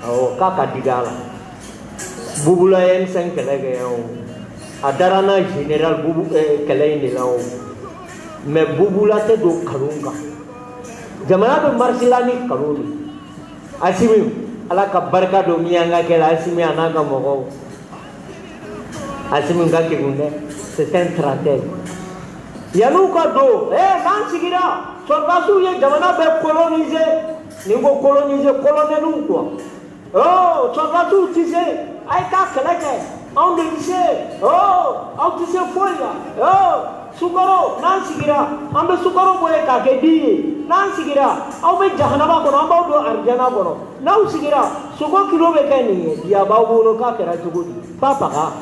Oh, kaka digala. Bubula M5 kelege o. Adarana general bubu kelege ni lao. Me bubula te do karunga. Jamana be marsilani karuni. Asimi ala ka barka do mianga kela asimi anaka mogo. Asimi ngaki gunde. C'est un traité. Yanuka do. Kan sigira. Sorbasu ye jamana be coloniser. Ningo coloniser colonelu quoi. Oh, sorbasu tise. Ay ka keleke. On dise. Oh, on tise foya. Oh, sukaro nan sigira. Ambe sukaro boye ka ke di. Nan sigira. Aw be jahanaba kono ambaw do arjana kono. Naw sigira. Suko kilo be kani. Dia bawo ka kera tugudi. Papa ka.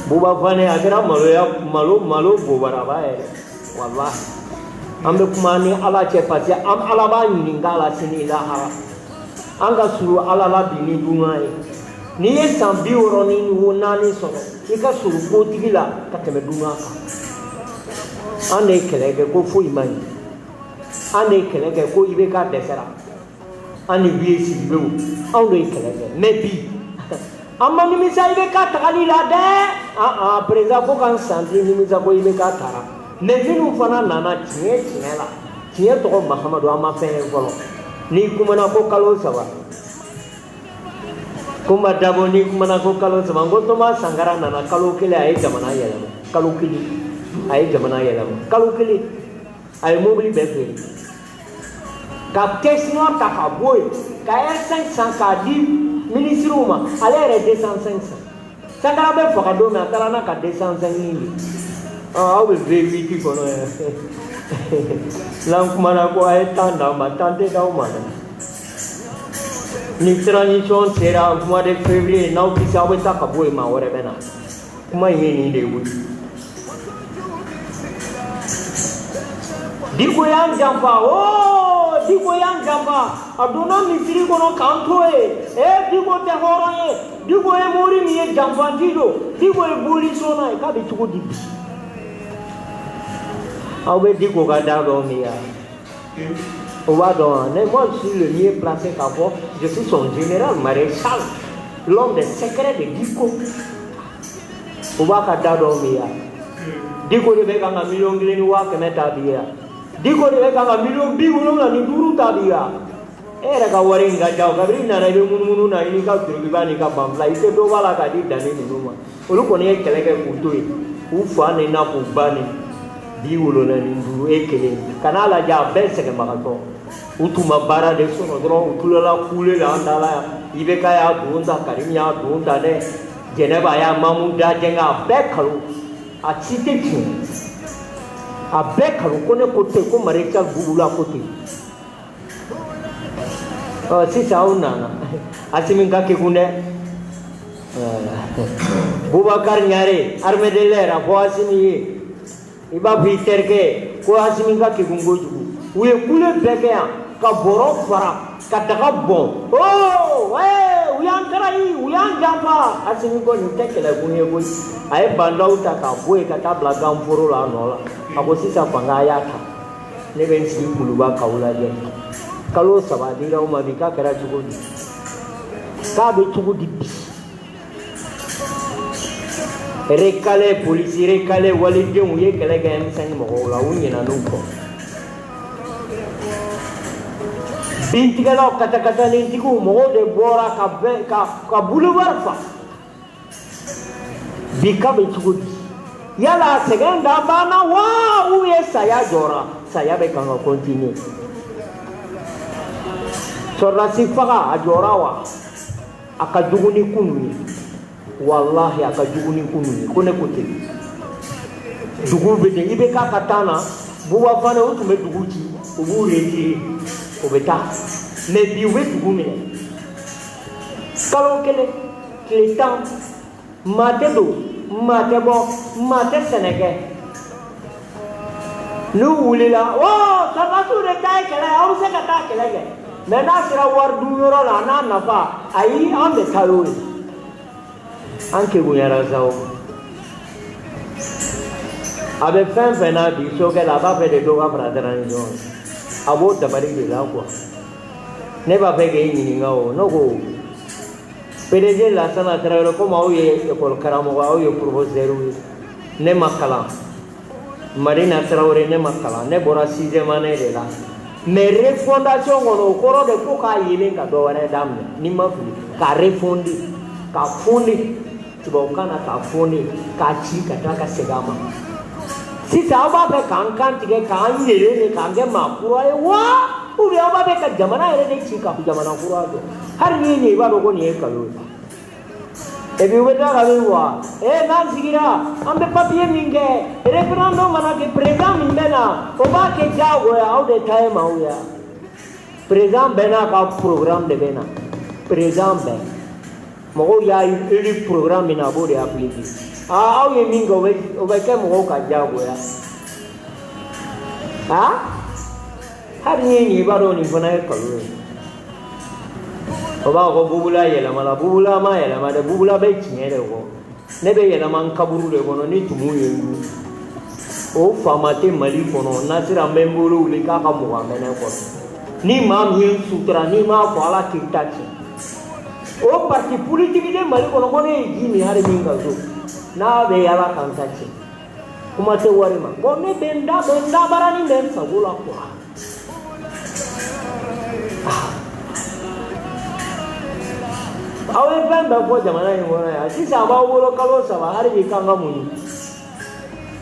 Buba fane agra malo bobara bae wallahi ambe kumani ala che pati am ala ba ni ngala sini la anga suru ala la bini dunai ni ye sambi oroni ni wonani so ika suru potigila ka teme dunga ka ane kelege ko fu imani ane kelege ko ibe ka desera ane biesi bibu ane kelege mebi Amma nimisa ibe ka takali la de preza ko kan santri nimisa ko ibe ka tara ne finu fana nana tiye la tiye to Muhammadu amma fe folo ni kumana ko kalo saba kuma dabo ni kumana ko kalo saba ngoto ma sangara nana kalo kile ay jamana yela kalo kili ay jamana yela kalo kili ay mobili be fe ka tesno ta ka boy ka 500 ka di Ministre Ouma, allez 200-500. Ça n'a pas fait cadeau, mais à la 205 000. Ah oui, vérifier qu'on a. L'encoumana quoi est tendance, ma tante d'Ouma. Ni transition sera au mois de février, n'a pas ça avec ça cabou et ma orebena. Comment y est ni vous? Dikoyang jampa, oh, dikoyang jampa. Aduna misiri kono kantoe diko te horoye diko e mori mi jambandido diko e boli sona e kabe tuko dibi awe diko ga dago mi ya o va donc moi je suis le mieux placé qu'à voir je suis son général maréchal l'homme des secrets de diko o va ka dago mi ya diko de be kanga million gleni wa kemeta biya diko de be kanga million bigu na ni duru tabiya era ka waringa jao kabri na na be mununu na ini ka turubani ka bambla ite do wala ka di dani ni numa olu ko ne keleke kutoi u fa ne na ku bani di ulo na ni duru ekele kana la ja bese ke makato utuma bara de so no dro utula kule la andala ibe ka ya dunda karimya dunda ne jeneba ya mamuda jenga bekalu a chiteti a bekalu ko ne kote ko mareka bubula kote si sauna asimin ka kekunde Bubakar nyare arme de lera ko asimi iba biter ke ko asimin ka kekungo jugu uye kule beke ya ka boro fara ka daga bon oh uyan tarai uyan jampa asimi ko ni tekela kunye ko ay bandau ta ka boy ka tabla gamforo la nola ako sisa pangaya ka ne ben si kuluba kaula je kalau sabadi rau mabika kera cukup di, kabe cukup di. Rekale polisi rekale walide uye kele gam sang mo la unye na nuko. Binti kalau kata-kata ni tiku mo de bora ka boulevard fa. Bika be cukup di. Yala segenda bana wa uye saya jora, saya be kanga continue. Sorasi faga ajorawa akajuguni kununi wallahi akajuguni kununi kone kote dugu bede ibe ka katana buwa fane utume duguti ubure obeta me biwe dugu mine kalo kele kletan mate do mate bo mate senege nu ulila oh sabasu de tay kele au se kata kele Nana sera wardu yoro la na nafa ai ambe kaloi anke gunyara zao abe fena di so ke la ba fe de do ga pra dran jo abo dabari de la quoi ne b'a fɛ k'e ɲininka o ne ko PDG Lassana Traoré comme aw ye école karamɔgɔ aw ye professeur ye ne ma kalan Marina Traoré ne ma kalan ne bɔra 6e année de la mais refondation kɔnɔ o kɔrɔ de ko k'a yelen ka dɔ wɛrɛ daminɛ ni ma fili ka refonder ka fonder tubabukan na ka fonder k'a ci ka taa ka segin a ma sisan aw b'a fɛ k'an kan tigɛ k'an yelen de k'an kɛ maa kura ye wa ou bien aw b'a fɛ ka jamana yɛrɛ de ci ka jamana kura jɔ hali n'i ye nin i b'a dɔn ko nin ye nkalon ye et puis u bɛ taa ka min fɔ n'an sigira an bɛ papier min kɛ référendum mana kɛ président min bɛ na o b'a kɛ diyagoya aw de ta ye maaw ye président bɛɛ n'a ka programme de bɛ na président bɛɛ mɔgɔw y'a élu programme min na a b'o de appliquer aw ye min kɛ o bɛ kɛ mɔgɔw ka diyagoya hali n'i ye nin i b'a dɔn nin fana ye nkalon ye o b'a fɔ ko bubula yɛlɛmala bubula ma yɛlɛma dɛ bubula bɛ tiɲɛ de kɔ ne bɛ yɛlɛma n kaburu de kɔnɔ ni tumu ye n dun o faama tɛ Mali kɔnɔ Nasira n bɛ n bolo wuli k'a ka mugan mɛnɛ kɔnɔ ni maa min ye sutura n'i m'a fɔ Ala k'i ta tiɲɛ o parti politique de Mali kɔnɔ ko ne ye ji min hali min ka so n'a bɛ Ala k'an ta tiɲɛ kuma tɛ wari ma bon ne bɛ n dabara ni bɛ n sago la quoi aw ye fɛn bɛɛ fɔ jamana in kɔnɔ yan sisan a b'aw wolo kalo 3 hali bi kan ka muɲu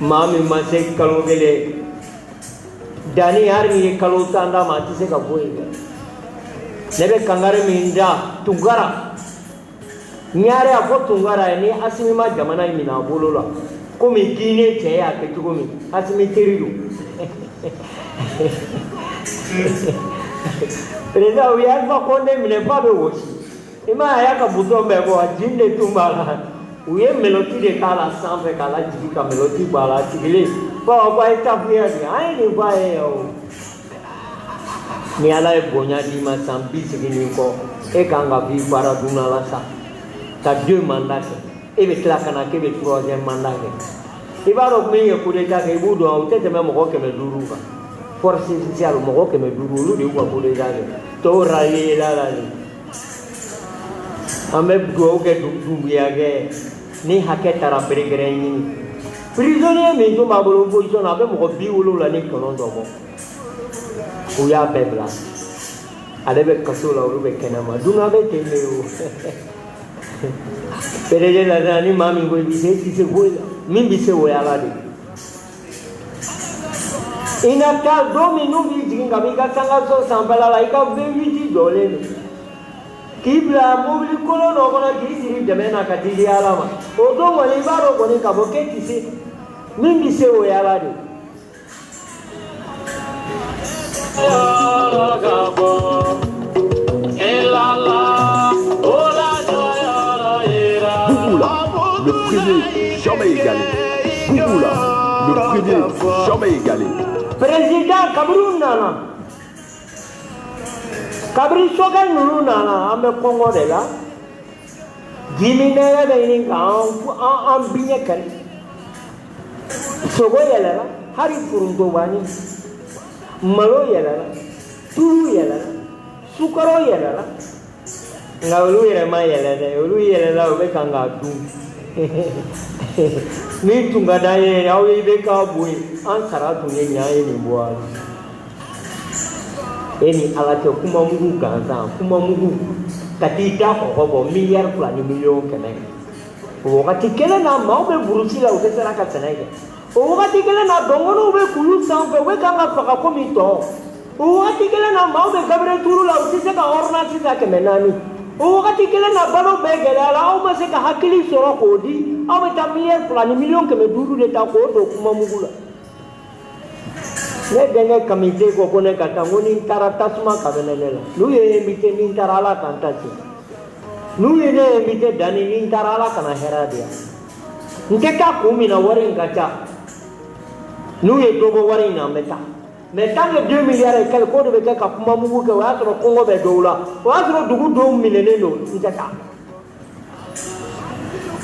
maa min ma se kalo 1 danni hali ni ye kalo 10 d'a ma a tɛ se ka foyi kɛ ne bɛ kangari min da Tunkara Ɲare a fɔ Tunkara ye ni Asimi ma jamana in minɛ a bolo la komi Guinée cɛ y'a kɛ cogo min Asimi teri don président u ye Alpha Condé minɛ f'a bɛ wɔsi i ma a y'a ka bouton bɛɛ bɔ a jin de tun b'a la u ye mélodie de k'a la sanfɛ k'a lajigin ka mélodie bɔ a la a sigilen bon ko a ye tafiya de an ye nin fɔ a ye ni Ala ye bonya d'i ma san 80 kɔ e kan ka b'i baara dunna la sa ka 2 mandats kɛ e bɛ tila ka na k'e bɛ 3e mandat kɛ i b'a dɔn min ye coup d'état kɛ i b'u dɔn u tɛ tɛmɛ mɔgɔ 500 kan force spéciale mɔgɔ 500 olu de y'u ka coup d'état kɛ tɔw rallié la de an bɛ dugawu kɛ Dunbuya kɛ ni hakɛ taara berekɛrɛ ɲini prisonnier min tun b'a bolo opposition na a bɛ mɔgɔ 79 bɔ u y'a bɛɛ bila ale bɛ kaso la olu bɛ kɛnɛma dunan bɛ ten de o PDG Lassana ni maa min ko i bɛ se i tɛ se foyi la min bɛ se o ye Ala de i na taa don min n'u b'i jigin ka bɔ i ka sangaso sanfɛla la i ka V8 jɔlen don k'i bila mobili kolon dɔ kɔnɔ k'i siri dɛmɛ na ka di Ala ma o don kɔni i b'a dɔn kɔni k'a fɔ k'e tɛ se min bɛ se o ye Ala de Bouboula, le premier jamais égalé. Bouboula, le premier jamais égalé. Président Kaburu nana kabiri sokɛ ninnu nana an bɛ kɔngɔ de la jiminɛgɛ bɛ ɲini k'an biɲɛ kari sogo yɛlɛla hali forontobani malo yɛlɛla tulu yɛlɛla sukaro yɛlɛla nka olu yɛrɛ ma yɛlɛ dɛ olu yɛlɛla u bɛ kan k'a dun min tun ka d'an ye aw ye i bɛ k'a bo ye an sara tun ye ɲan ye nin bɔ a la e ni Ala cɛ kuma mugu gansan kuma mugu ka t'i da kɔgɔ bɔ miliyari 2 ni miliyɔn 100 o wagati kelen na maaw bɛ burusi la u tɛ sera ka sɛnɛ kɛ o wagati kelen na dɔngɔnɔw bɛ kulu sanfɛ u bɛ kan ka faga komi tɔ o wagati kelen na maaw bɛ gabere tuuru la u tɛ se ka ordonnance ta 400 o wagati kelen na balo bɛɛ gɛlɛyara aw ma se ka hakili sɔrɔ k'o di aw bɛ taa miliyari 2 ni miliyɔn 500 de ta k'o don kuma mugu la ne denkɛ Kamite ko ko ne ka taa ko ni n taara tasuma ka bɛ ne la n'u ye invité ni n taara Ala ka n ta tiɲɛ n'u ye ne invité Dani ni n taara Ala kana hɛrɛ di yan n tɛ taa kun min na wari in ka ca n'u ye dɔ bɔ wari in na n bɛ taa mais tant que 2 milliards et quelque k'o de bɛ kɛ ka kuma mugu kɛ o y'a sɔrɔ kɔngɔ bɛ dɔw la o y'a sɔrɔ dugu dɔw minɛnen don n tɛ taa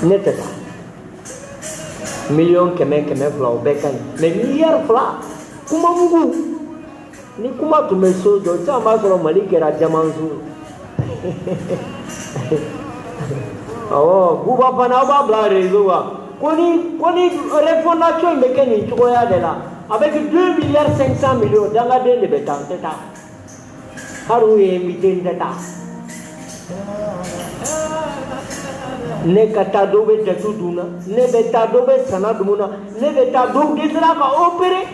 ne tɛ taa miliyɔn 100 200 o bɛɛ ka ɲi mais miliyari 2 kuma mugu ni kuma tun bɛ so jɔ sisan b'a sɔrɔ Mali kɛra jamanso awɔ Buba fana aw b'a bila réseau kan ko ni refondation in bɛ kɛ nin cogoya de la avec 2 milliards 500 millions dangaden de bɛ taa n tɛ taa hali u ye invité n tɛ taa ne ka taa dɔw bɛ datu dun na ne bɛ taa dɔw bɛ sana dun na ne bɛ taa dɔw dɛsɛra ka opérer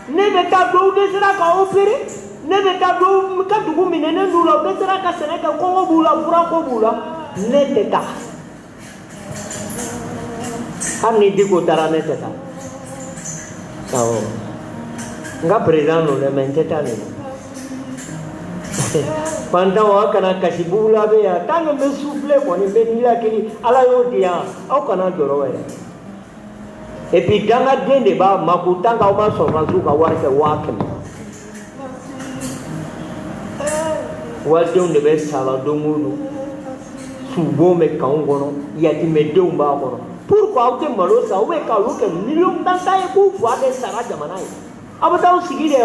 ne bɛ taa dɔw dɛsɛra ka opérer ne bɛ taa dɔw ka dugu minɛnen d'u la u dɛsɛra ka sɛnɛ kɛ kɔngɔ b'u la furako b'u la ne tɛ taa hali ni Diko taara ne tɛ taa awɔ n ka président don dɛ mais n tɛ taa nin na fantan wa kana kasi bugula bɛ yan tant que n bɛ souffler kɔni n bɛ nilakili Ala y'o di yan aw kana jɔrɔ wɛrɛ et puis dangaden de b'a mako tant que aw ma sɔrɔdasiw ka wari kɛ 500 walidenw de bɛ sala don o don subon bɛ k'anw kɔnɔ yatimɛdenw b'a kɔnɔ pourquoi aw tɛ malo san ou bien k'olu kɛ miliyɔn tantan ye k'u fa bɛ sara jamana ye aw bɛ taa aw sigi de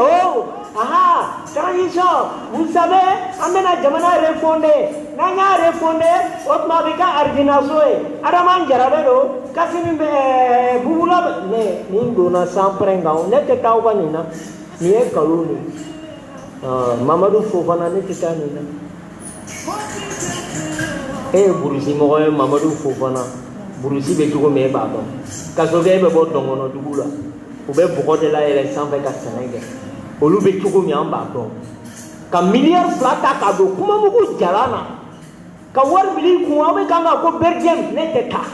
transition vous savez an bɛna jamana refonder n'an y'a refonder o tuma a bɛ kɛ aridinaso ye Adama Jara don Kasimi Bugula ne nin donna sanpɛrɛn kan ne tɛ taa aw ka nin na nin ye nkalon de ye Mamadu Fofana ne tɛ taa nin na e ye burusi mɔgɔ ye Mamadu Fofana burusi bɛ cogo min e b'a dɔn ka sɔrɔ e bɛ bɔ dɔngɔnɔ dugu la u bɛ bɔgɔ de la yɛlɛ sanfɛ ka sɛnɛ kɛ olu bɛ cogo min an b'a dɔn ka miliyari 2 ta ka don kumamugu jalan na ka wari bili kun aw bɛ kan ka ko Belgium ne tɛ taa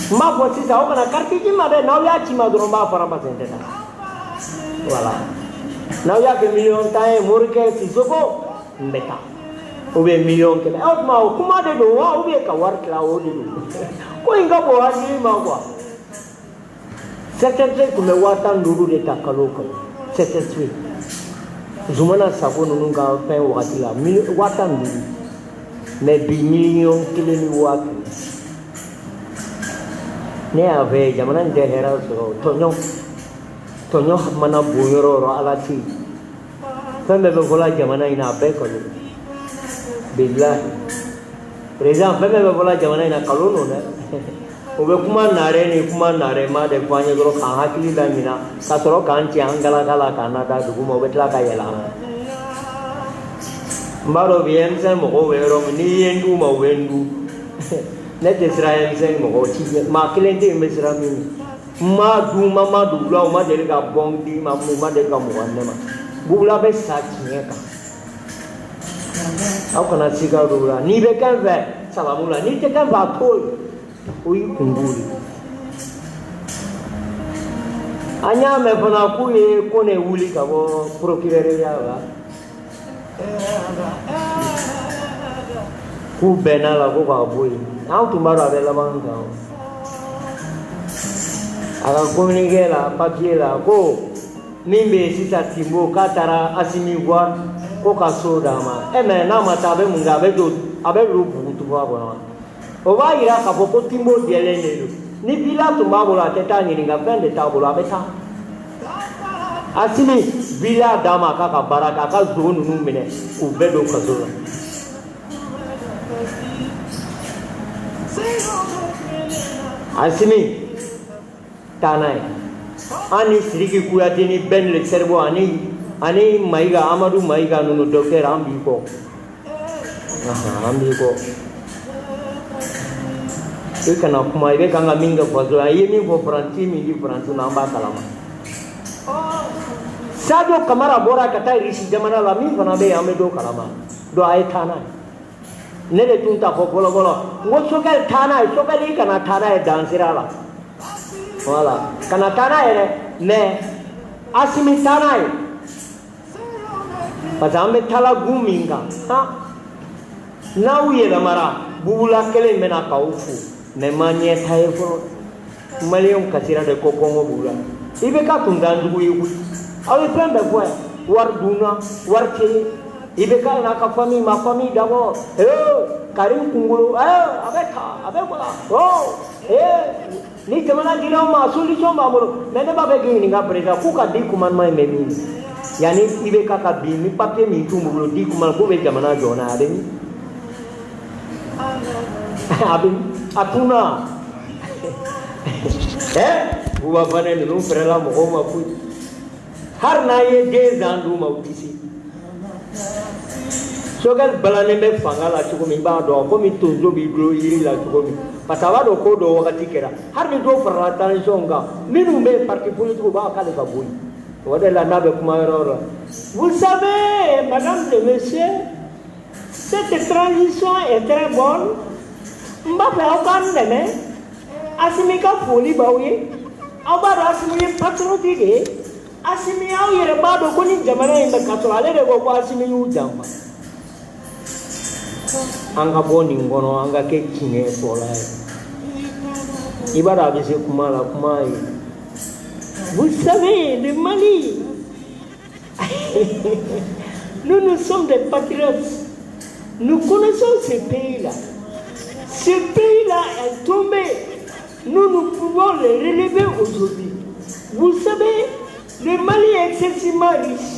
n b'a fɔ sisan aw kana carte ci ma dɛ n'aw y'a ci ma dɔrɔn n b'a fara parce que n tɛ taa voilà n'aw y'a kɛ miliyɔn 10 ye Morikɛ Sisoko n bɛ taa ou bien miliyɔn 100 o tuma o kuma de don wa ou bien ka wari tila o de don ko in ka bon hakili ma quoi CTT tun bɛ 50,000 de ta kalo kalo CTT Zumana Sako ninnu ka fɛn wagati la 50,000 mais bi miliyɔn 1 ni 50,000 ne y'a fɛ jamana in tɛ hɛrɛ sɔrɔ tɔɲɔ mana bon yɔrɔ o yɔrɔ Ala tɛ yen fɛn bɛɛ bɛ fɔla jamana in na a bɛɛ kalo bilahi président fɛn bɛɛ bɛ fɔla jamana in na kalo don dɛ o bɛ kuma naare ni kuma naarema de fɔ an ye dɔrɔn k'an hakili la ɲina ka sɔrɔ k'an ci an galaka la k'an nada dugu ma o bɛ tila ka yɛlɛ an na n b'a dɔn bi M5 mɔgɔw bɛ yɔrɔ min n'i ye n d'u ma u bɛ n d'u ne tɛ siran M5 mɔgɔw ci maa kelen tɛ yen n bɛ siran min n m'a d'u ma n ma d'u la u ma deli ka bɔn di ma u ma deli ka mugan ne ma Bugula bɛ sa tiɲɛ kan aw kana siga dɔw la n'i bɛ kɛ n fɛ salamu la n'i tɛ kɛ n fɛ a to yen o y'i kungo de an y'a mɛn fana k'u ye ko ne wuli ka bɔ procureur-ya la k'u bɛnna la ko k'a bɔ yen an tun b'a dɔn a bɛ laban kan a ka communiqué la papier la ko min bɛ yen sisan Timbo k'a taara Assimi voir ko ka so d'a ma mais n'a ma taa a bɛ mun kɛ a bɛ don bugutuba kɔnɔ o b'a jira k'a fɔ ko Timbo jɛlen de don ni villa tun b'a bolo a tɛ taa ɲininka fɛn de t'a bolo a bɛ taa Assimi villa d'a ma k'a ka baara kɛ a ka zo ninnu minɛ k'u bɛɛ don kaso la Assimi taa n'a ye an ni Sidiki Kuyate ni Ben le Cerveau ani Mayiga Amadu Mayiga ninnu docteur an b'i kɔ an b'i kɔ i kana kuma i bɛ kan ka min kɛ faso la i ye min fɔ Faransi min di Faransi ma an b'a kalama Sadio Kamara bɔra ka taa Irisi jamana la min fana bɛ yen an bɛ dɔ kalama donc a ye taa n'a ye ne de tun t'a fɔ fɔlɔ-fɔlɔ n ko Sokɛli taa n'a ye Sokɛli i kana taa n'a ye dansira la voilà kana taa n'a ye dɛ mais Assimi taa n'a ye parce que an bɛ talagun min kan n'aw yɛlɛmara Bugula kelen bɛna k'aw fo mais ma ɲɛ ta ye fɔlɔ maliyɛnw kasira de ko kɔngɔ b'u la i bɛ ka kuntanjugu ye koyi aw ye fɛn bɛɛ fɔ yan wari dunna wari tɛ ye i bɛ ka n'a ka famille ma famille d'abord Karim kunkolo a bɛ taa a bɛ bɔra ni jamana dira aw ma solution b'a bolo mais ne b'a fɛ k'i ɲininka président k'u ka di commandement in bɛ min yani ibe kaka bi mi papier mi tu mo di kuma ko be jamana jona abin atuna buba bane no frela mo ma fu har na ye de zandu ma utisi sogal balane be fangala chuko mi ba do ko mi tonzo bi glo yiri la chuko mi patawa do ko do wakati kera har mi do farla tan songa minu be parti politique ba kale ka boy wade la nabe kuma rora. Vous savez madame et messieurs, cette transition est très bonne. Mbappé aucun deme asimika foli bawe abara asimi patriotique asimi aw yere ba do ko ni jamana inda katro ale de ko asimi yu jamba anga boni ngono anga ke kinye fola ibara bise kumala kumai. Vous savez le Mali nous sommes des patriotes, nous connaissons ce pays-là. Ce pays-là est tombé. Nous pouvons le relever aujourd'hui. Vous savez, le Mali est excessivement riche.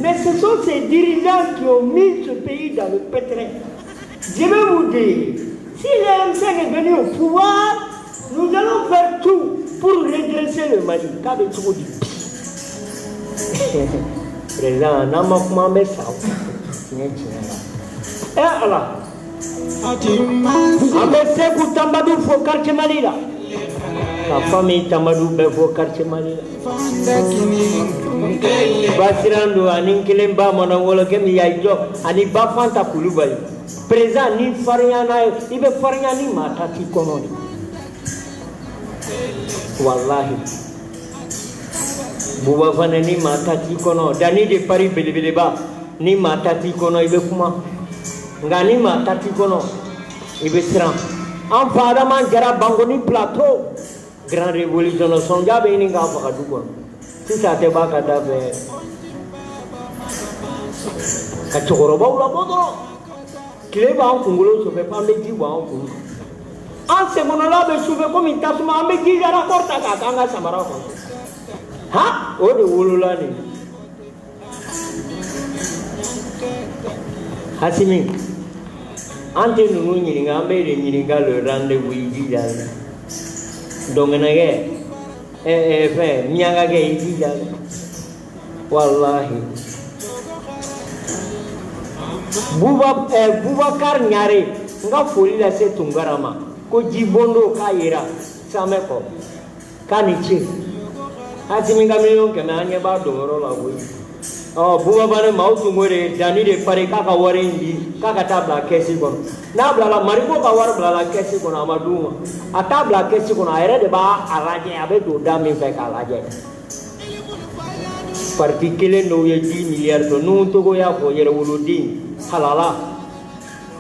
Mais ce sont ces dirigeants qui ont mis ce pays dans le pétrin. Je vais vous dire, si l'AMC est venu au pouvoir, nous allons faire tout pour redresser le Mali. Président, Namakuma Messa. Et alors, Ameseku Tambadou faut quartier Malila. La famille Tambadou faut quartier Malila. Basirando Aninkilemba Monangola Kemi Yaijo, Ani Bafanta Kulubai. Présent ni Fariana, il veut Fariani Matati Kononi. Wallahi. Bouba Fane ni Matati Kono, Dani de Paris Belebeleba, ni Matati Kono, il veut comment? Ngani Matati Kono. Ibesran en parlement jara bangoni plateau grande révolution son jabe ni nga fa du ko si ça te ba ka da be ka choro ba la bodo kile ba on kungulo so fe pa me ji ba on kungulo an se monola be su fe ko mi tasuma me ji jara korta ka kanga samara ko ha o de wulula ni Hasimi ante nunu nyiringa ambere nyiringa le rendez-vous idijal dongenage fe mianga ge idijal wallahi Boubacar Nyare nga foli la se tungarama ko jibondo kayira sameko kanichi Hasimi ngamiyo kemanya ba dongoro la boy Boubacar Mautu More, Dani de Parikaka Warendi, Kakatabla Kessikon. Nabla Marico Kawarbla Kessikon Amaduma. A tabla Kessikon, I read about Alaje Abeto Dami Fekalaje. Particularly no 10 milliards, no to go ya for Yeruludin, Halala.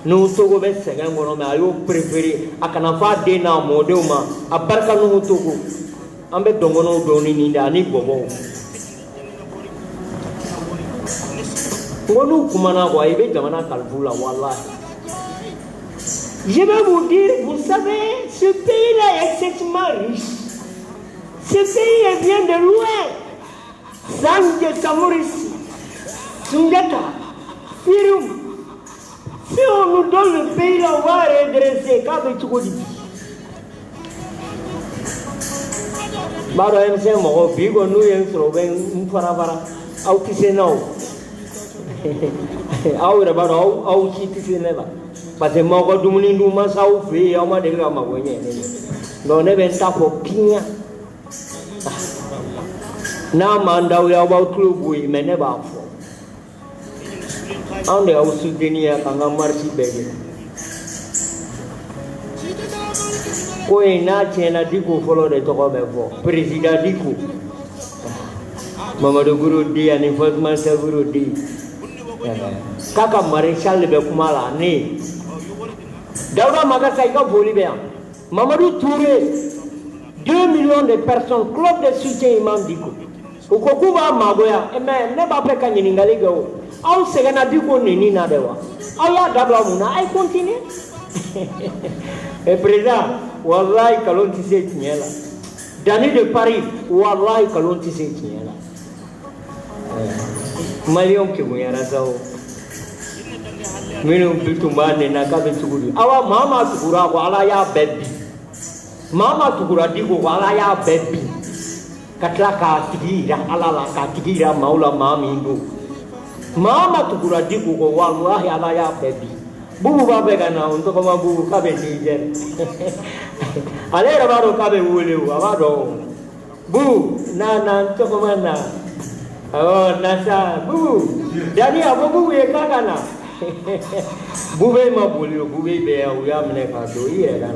No to go best second one, I will prefer a Kanafa Dena Modoma, a Barcano Togo. Ambe Domono Doni in the Anibobo. Je vais vous dire, vous savez, ce pays-là est extrêmement riche. Ce pays vient de loin. Sangue Samoris, Sungata, Firum. Si on nous donne le pays-là, on va redresser. Baro MC Moko, Bigo, nous, nous, Aura baro au chiti sinela parce moko dumuni nduma sau fe ama de ga magonye no ne ben tapo pinya na manda ya ba klubu imene ba fo ande au sudenia kanga marchi bege ko ina chena diku follow de to ko be fo president diku Mamadou Guru di ani Fatma Guru di Kaka Maréchal be kumala ni Daouda Magasa ika voli be Mamadou Touré 2 millions de personnes club de soutien imam diko ukokuba magoya eme ne ba pe kanyini ngaliga o aw segana diko nini na dewa aw ya dabla muna ay continue e président wallahi kalon ti se tinyela Dani de Paris wallahi kalon ti se tinyela Malion qui vous y a raison. Minum Bitumane Nakabe Tuguri. Our Mama Tugura Walaya baby. Mama Tugura Digo Walaya baby. Katlaka Tigira, Alala Tigira, Maula Mami. Mama Tugura Digo Walaya Alaya baby. Boo Babegana, Tokoma Boo Cabe Niger. Alera Cabe Wulu, Avado. Boo, Nana, Tokomana. Oh, Nasa, Boo. Daddy, Abu Yakagana. Bube Mabulu, Bube Bear, we are Nekado here.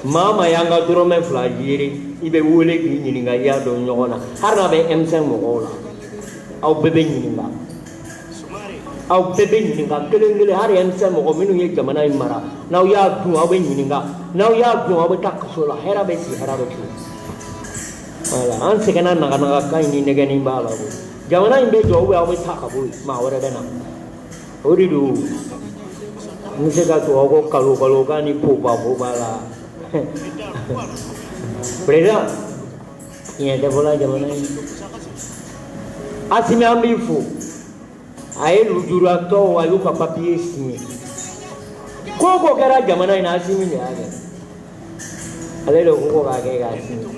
Mama Yanga Drome Flagiri, Ibe Wule in a Yado Yona, Harabe Emsem Mola. Our baby Ninga. Our baby Ninga, killing the Harry Emsem or Minu Yamana Mara. Now you are to our Ninga. Now you are to our Takasola, Herabesi, Herabetu. Answer Nagana in again Bala. Jamana in bed, we always talk about Mawaradana. What do you do? Musika to Ogo Kalogani Popa Bobala. Breda, yeah, the Bola Jamana. Asimambi Fu. I look Durato, I look at Papi Simi. Coco Gara Jamana in Asimi. A little Coco Gagasi.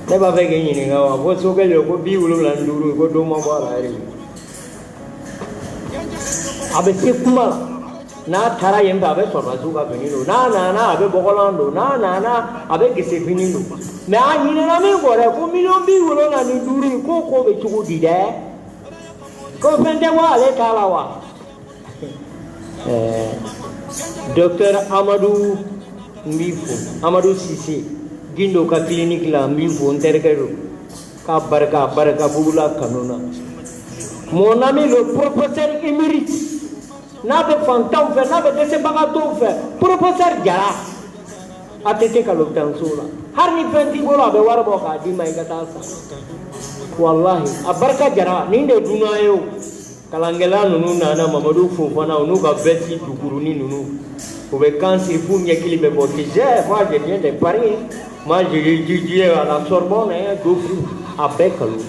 Never begging our what's okay, you could be Ulu and Duru, go do Mobile. Abe Sikuma, na Tarayem Abe for Mazuka Benino, na, Abe Bokolando, na, Abe Gisipinino. May I in an amigo, a million people and Duru, Coco, which would be there? Go Pentewa, let Alawa. Dr. Amadou Mifu, Amadou Sisi, Gindo Ka Clinic La Mifu, Terkeru, Kabarka, Baraka Bula Kanuna. Mon ami le professeur émérite. N'avait fantôme fait, n'avait laissé bagato fait. Professeur Gara. A tete kaloktan sola. Harni fenti bola be warboka di mai katasa. Wallahi, abarka Gara ninde dunayo. Kalangela nunu nana Mamadou Fofana unu ka beti tukuruni nunu. Ube kansi fumye kili be protéger. Moi je viens de Paris. Moi je à la Sorbonne, Dofu, à Bekalou.